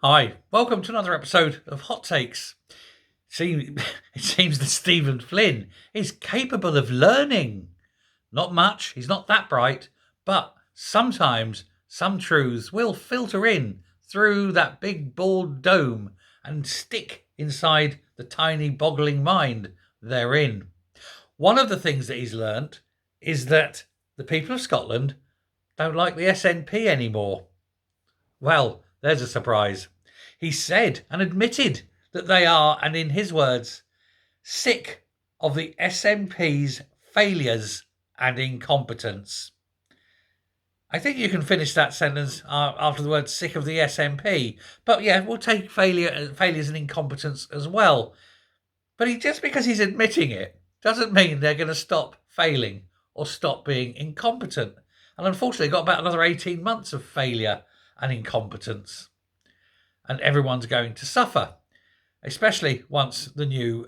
Hi, welcome to another episode of Hot Takes. It seems that Stephen Flynn is capable of learning. Not much, he's not that bright, but sometimes some truths will filter in through that big bald dome and stick inside the tiny boggling mind therein. One of the things that he's learnt is that the people of Scotland don't like the SNP anymore. Well, there's a surprise. He said and admitted that they are, and in his words, sick of the SNP's failures and incompetence. I think you can finish that sentence after the word sick of the SNP. But yeah, we'll take failures and incompetence as well. But just because he's admitting it doesn't mean they're going to stop failing or stop being incompetent. And unfortunately, got about another 18 months of failure and incompetence. And everyone's going to suffer, especially once the new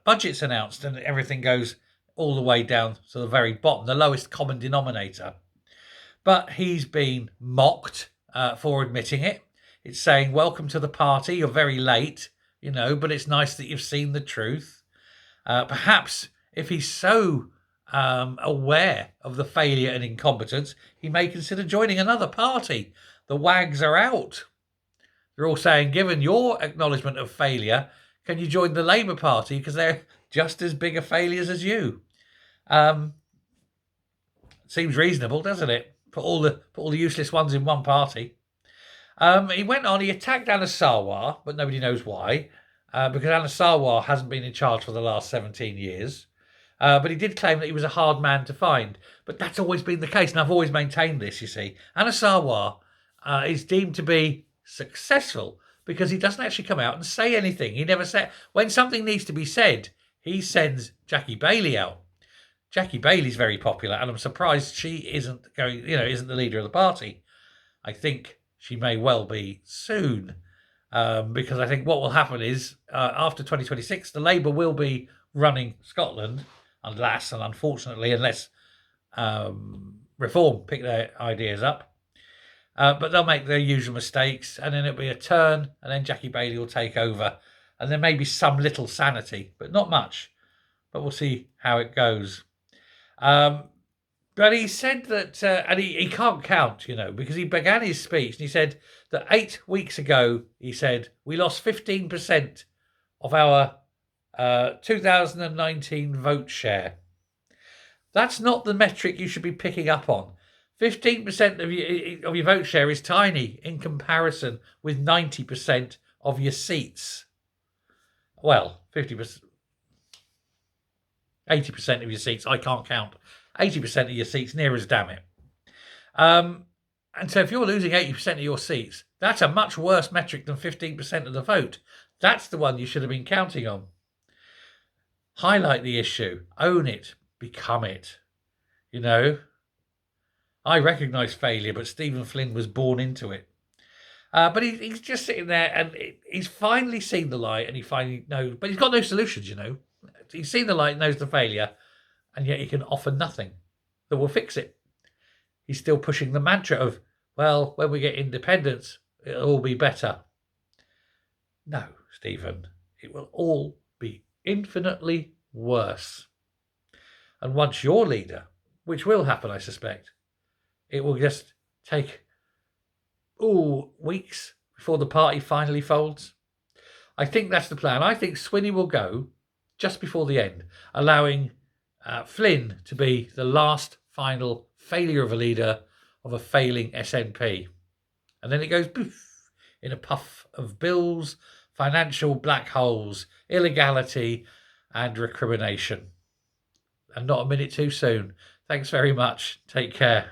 budget's announced and everything goes all the way down to the very bottom, the lowest common denominator. But he's been mocked for admitting it. It's saying, welcome to the party, you're very late, but it's nice that you've seen the truth. Perhaps if he's so aware of the failure and incompetence, he may consider joining another party. The wags are out. They're all saying, given your acknowledgement of failure, can you join the Labour Party because they're just as big a failures as you? Seems reasonable, doesn't it? Put all the useless ones in one party. He went on. He attacked Anna Sarwar, but nobody knows why, because Anna Sarwar hasn't been in charge for the last 17 years. But he did claim that he was a hard man to find. But that's always been the case, and I've always maintained this, you see. Anna Sarwar is deemed to be successful because he doesn't actually come out and say anything. He never said, when something needs to be said, he sends Jackie Baillie out. Jackie Baillie's very popular, and I'm surprised she isn't the leader of the party. I think she may well be soon, because I think what will happen is after 2026, the Labour will be running Scotland, unless Reform pick their ideas up. But they'll make their usual mistakes, and then it'll be a turn, and then Jackie Baillie will take over, and there may be some little sanity, but not much. But we'll see how it goes. But he said that, and he can't count, because he began his speech and he said that 8 weeks ago, he said, we lost 15% of our 2019 vote share. That's not the metric you should be picking up on. 15% of your vote share is tiny in comparison with 90% of your seats. Well, 50%. 80% of your seats, I can't count. 80% of your seats, near as damn it. And so if you're losing 80% of your seats, that's a much worse metric than 15% of the vote. That's the one you should have been counting on. Highlight the issue. Own it. Become it. I recognise failure, but Stephen Flynn was born into it. But he's just sitting there, and he's finally seen the light, and he finally knows. But he's got no solutions, He's seen the light, knows the failure, and yet he can offer nothing that will fix it. He's still pushing the mantra of, well, when we get independence, it'll all be better. No, Stephen, it will all be infinitely worse. And once you're leader, which will happen, I suspect, it will just take weeks before the party finally folds. I think that's the plan. I think Swinney will go just before the end, allowing Flynn to be the last final failure of a leader of a failing SNP. And then it goes poof in a puff of bills, financial black holes, illegality, and recrimination. And not a minute too soon. Thanks very much. Take care.